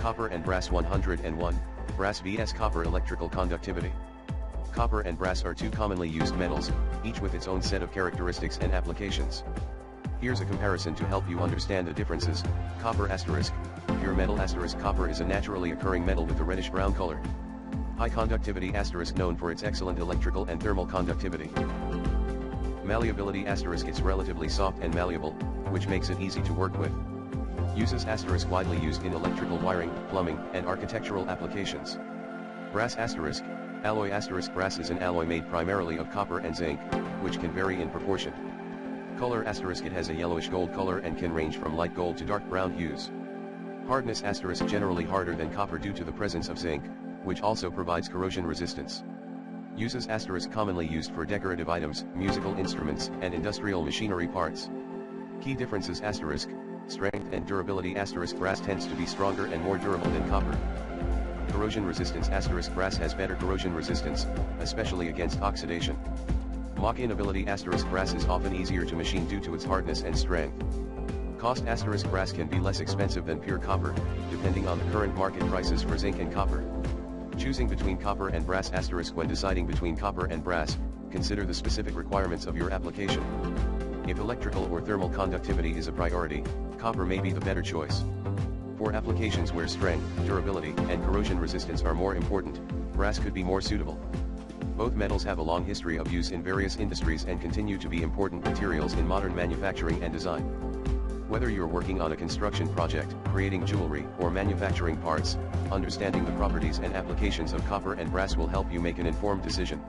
Copper and brass 101, brass vs copper electrical conductivity. Copper and brass are two commonly used metals, each with its own set of characteristics and applications. Here's a comparison to help you understand the differences. Copper asterisk, pure metal asterisk. Copper is a naturally occurring metal with a reddish-brown color. High conductivity asterisk, known for its excellent electrical and thermal conductivity. Malleability asterisk, it's relatively soft and malleable, which makes it easy to work with. Uses asterisk, widely used in electrical wiring, plumbing, and architectural applications. Brass asterisk, alloy asterisk. Brass is an alloy made primarily of copper and zinc, which can vary in proportion. Color asterisk, it has a yellowish gold color and can range from light gold to dark brown hues. Hardness asterisk, generally harder than copper due to the presence of zinc, which also provides corrosion resistance. Uses asterisk, commonly used for decorative items, musical instruments, and industrial machinery parts. Key differences asterisk, strength and durability asterisk. Brass tends to be stronger and more durable than copper. Corrosion resistance asterisk, brass has better corrosion resistance, especially against oxidation. Machinability asterisk, brass is often easier to machine due to its hardness and strength. Cost asterisk, brass can be less expensive than pure copper, depending on the current market prices for zinc and copper. Choosing between copper and brass asterisk. When deciding between copper and brass, consider the specific requirements of your application. If electrical or thermal conductivity is a priority, copper may be the better choice. For applications where strength, durability, and corrosion resistance are more important, brass could be more suitable. Both metals have a long history of use in various industries and continue to be important materials in modern manufacturing and design. Whether you're working on a construction project, creating jewelry, or manufacturing parts, understanding the properties and applications of copper and brass will help you make an informed decision.